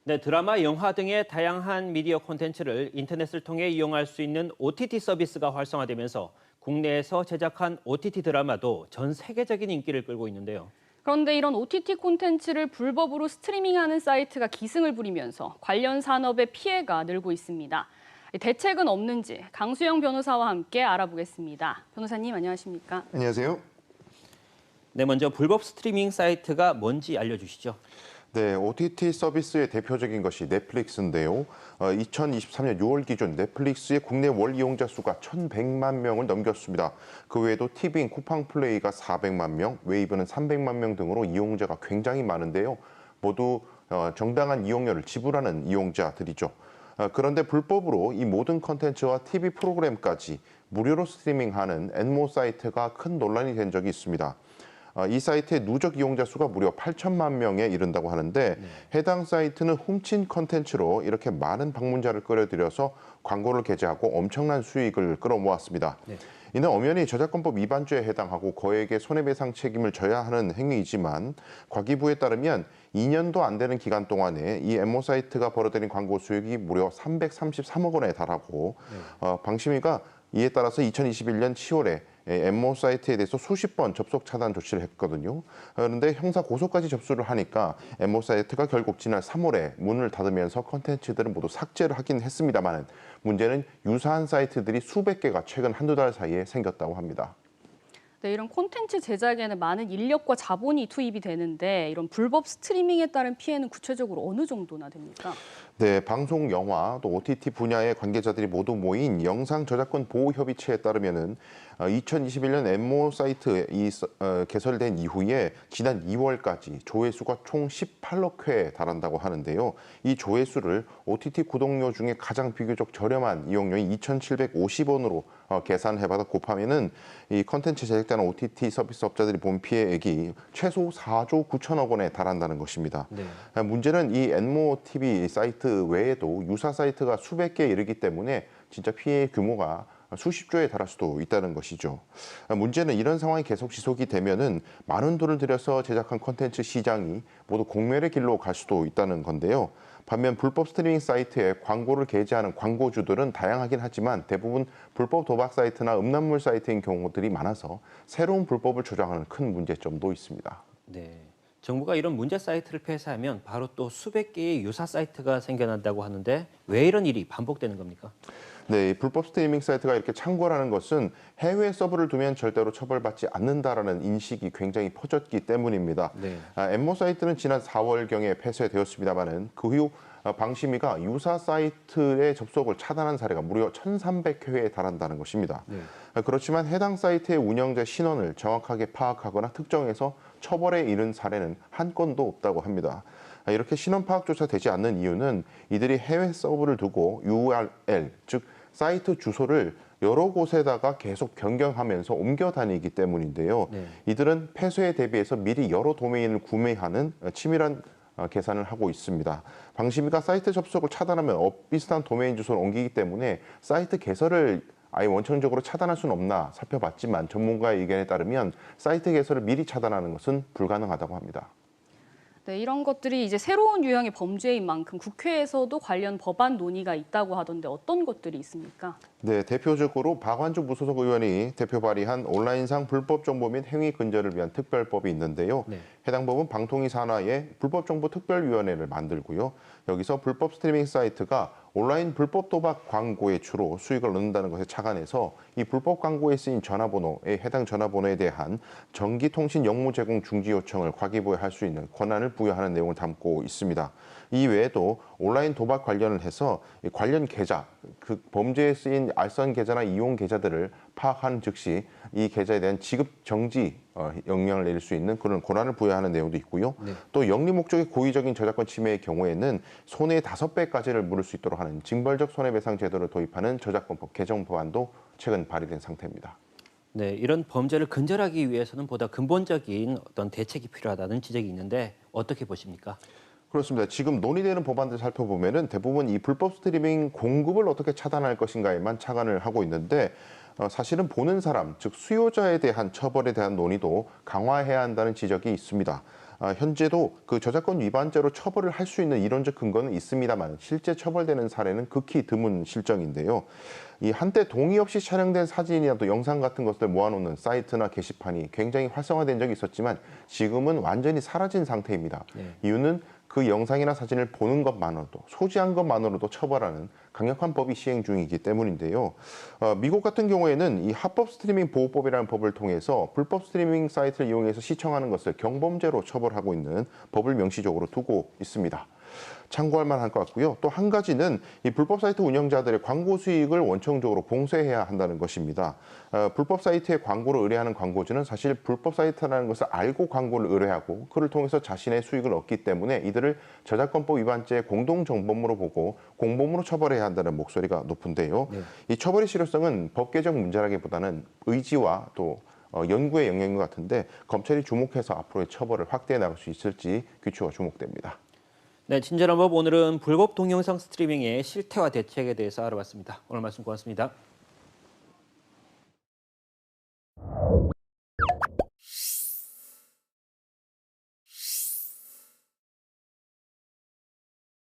네, 드라마, 영화 등의 다양한 미디어 콘텐츠를 인터넷을 통해 이용할 수 있는 OTT 서비스가 활성화되면서 국내에서 제작한 OTT 드라마도 전 세계적인 인기를 끌고 있는데요. 그런데 이런 OTT 콘텐츠를 불법으로 스트리밍하는 사이트가 기승을 부리면서 관련 산업의 피해가 늘고 있습니다. 대책은 없는지 강수영 변호사와 함께 알아보겠습니다. 변호사님 안녕하십니까? 안녕하세요. 네, 먼저 불법 스트리밍 사이트가 뭔지 알려주시죠. 네, OTT 서비스의 대표적인 것이 넷플릭스인데요. 2023년 6월 기준 넷플릭스의 국내 월 이용자 수가 1,100만 명을 넘겼습니다. 그 외에도 티빙, 쿠팡 플레이가 400만 명, 웨이브는 300만 명 등으로 이용자가 굉장히 많은데요. 모두 정당한 이용료를 지불하는 이용자들이죠. 그런데 불법으로 이 모든 컨텐츠와 TV 프로그램까지 무료로 스트리밍하는 엔모 사이트가 큰 논란이 된 적이 있습니다. 이 사이트의 누적 이용자 수가 무려 8천만 명에 이른다고 하는데 해당 사이트는 훔친 컨텐츠로 이렇게 많은 방문자를 끌어들여서 광고를 게재하고 엄청난 수익을 끌어모았습니다. 네. 이는 엄연히 저작권법 위반죄에 해당하고 거액의 손해배상 책임을 져야 하는 행위이지만 과기부에 따르면 2년도 안 되는 기간 동안에 이 엠모 사이트가 벌어들인 광고 수익이 무려 333억 원에 달하고 방심위가 이에 따라서 2021년 10월에 엠모 사이트에 대해서 수십 번 접속 차단 조치를 했거든요. 그런데 형사 고소까지 접수를 하니까 엠모 사이트가 결국 지난 3월에 문을 닫으면서 컨텐츠들은 모두 삭제를 하긴 했습니다만 문제는 유사한 사이트들이 수백 개가 최근 한두 달 사이에 생겼다고 합니다. 네, 이런 콘텐츠 제작에는 많은 인력과 자본이 투입이 되는데 이런 불법 스트리밍에 따른 피해는 구체적으로 어느 정도나 됩니까? 네, 방송, 영화, 또 OTT 분야의 관계자들이 모두 모인 영상 저작권 보호 협의체에 따르면은 2021년 엠모 사이트 개설된 이후에 지난 2월까지 조회수가 총 18억 회에 달한다고 하는데요. 이 조회수를 OTT 구독료 중에 가장 비교적 저렴한 이용료인 2,750원으로 계산해봐서 곱하면은 이 컨텐츠 제작자나 OTT 서비스 업자들이 본 피해액이 최소 4조 9천억 원에 달한다는 것입니다. 네. 문제는 이 엔모 TV 사이트 외에도 유사 사이트가 수백 개에 이르기 때문에 진짜 피해의 규모가 수십 조에 달할 수도 있다는 것이죠. 문제는 이런 상황이 계속 지속이 되면은 많은 돈을 들여서 제작한 콘텐츠 시장이 모두 공멸의 길로 갈 수도 있다는 건데요. 반면 불법 스트리밍 사이트에 광고를 게재하는 광고주들은 다양하긴 하지만 대부분 불법 도박 사이트나 음란물 사이트인 경우들이 많아서 새로운 불법을 조장하는 큰 문제점도 있습니다. 네. 정부가 이런 문제 사이트를 폐쇄하면 바로 또 수백 개의 유사 사이트가 생겨난다고 하는데 왜 이런 일이 반복되는 겁니까? 네, 불법 스트리밍 사이트가 이렇게 창궐하는 것은 해외 서버를 두면 절대로 처벌받지 않는다라는 인식이 굉장히 퍼졌기 때문입니다. 네. 엠모 사이트는 지난 4월경에 폐쇄되었습니다만은 그 후 방심위가 유사 사이트의 접속을 차단한 사례가 무려 1,300회에 달한다는 것입니다. 네. 그렇지만 해당 사이트의 운영자 신원을 정확하게 파악하거나 특정해서 처벌에 이른 사례는 한 건도 없다고 합니다. 이렇게 신원 파악조차 되지 않는 이유는 이들이 해외 서버를 두고 URL, 즉 사이트 주소를 여러 곳에다가 계속 변경하면서 옮겨 다니기 때문인데요. 네. 이들은 폐쇄에 대비해서 미리 여러 도메인을 구매하는 치밀한 계산을 하고 있습니다. 방심위가 사이트 접속을 차단하면 비슷한 도메인 주소를 옮기기 때문에 사이트 개설을 아예 원천적으로 차단할 수는 없나 살펴봤지만 전문가의 의견에 따르면 사이트 개설을 미리 차단하는 것은 불가능하다고 합니다. 네, 이런 것들이 이제 새로운 유형의 범죄인 만큼 국회에서도 관련 법안 논의가 있다고 하던데 어떤 것들이 있습니까? 네, 대표적으로 박완주 무소속 의원이 대표 발의한 온라인상 불법 정보 및 행위 근절을 위한 특별법이 있는데요. 네. 해당 법은 방통위 산하에 불법 정보 특별위원회를 만들고요. 여기서 불법 스트리밍 사이트가 온라인 불법 도박 광고에 주로 수익을 얻는다는 것에 착안해서 이 불법 광고에 쓰인 전화번호에 해당 전화번호에 대한 전기통신 역무 제공 중지 요청을 과기부에 할 수 있는 권한을 부여하는 내용을 담고 있습니다. 이 외에도 온라인 도박 관련을 해서 관련 계좌, 그 범죄에 쓰인 알선 계좌나 이용 계좌들을 파악한 즉시 이 계좌에 대한 지급 정지 영향을 내릴 수 있는 그런 권한을 부여하는 내용도 있고요. 네. 또 영리 목적의 고의적인 저작권 침해의 경우에는 손해 5배까지를 물을 수 있도록 하는 징벌적 손해배상 제도를 도입하는 저작권법 개정 법안도 최근 발의된 상태입니다. 네, 이런 범죄를 근절하기 위해서는 보다 근본적인 어떤 대책이 필요하다는 지적이 있는데 어떻게 보십니까? 그렇습니다. 지금 논의되는 법안들 살펴보면은 대부분 이 불법 스트리밍 공급을 어떻게 차단할 것인가에만 착안을 하고 있는데 사실은 보는 사람, 즉 수요자에 대한 처벌에 대한 논의도 강화해야 한다는 지적이 있습니다. 현재도 그 저작권 위반죄로 처벌을 할 수 있는 이론적 근거는 있습니다만 실제 처벌되는 사례는 극히 드문 실정인데요. 이 한때 동의 없이 촬영된 사진이나 또 영상 같은 것들 모아놓는 사이트나 게시판이 굉장히 활성화된 적이 있었지만 지금은 완전히 사라진 상태입니다. 이유는 그 영상이나 사진을 보는 것만으로도 소지한 것만으로도 처벌하는 강력한 법이 시행 중이기 때문인데요. 미국 같은 경우에는 이 합법 스트리밍 보호법이라는 법을 통해서 불법 스트리밍 사이트를 이용해서 시청하는 것을 경범죄로 처벌하고 있는 법을 명시적으로 두고 있습니다. 참고할 만할 것 같고요. 또 한 가지는 이 불법 사이트 운영자들의 광고 수익을 원천적으로 봉쇄해야 한다는 것입니다. 불법 사이트에 광고를 의뢰하는 광고주는 사실 불법 사이트라는 것을 알고 광고를 의뢰하고 그를 통해서 자신의 수익을 얻기 때문에 이들을 저작권법 위반죄 공동정범으로 보고 공범으로 처벌해야 한다는 목소리가 높은데요. 이 처벌의 실효성은 법 개정 문제라기보다는 의지와 또 연구의 영역인 것 같은데 검찰이 주목해서 앞으로의 처벌을 확대해 나갈 수 있을지 귀추가 주목됩니다. 네, 친절한 법 오늘은 불법 동영상 스트리밍의 실태와 대책에 대해서 알아봤습니다. 오늘 말씀 고맙습니다.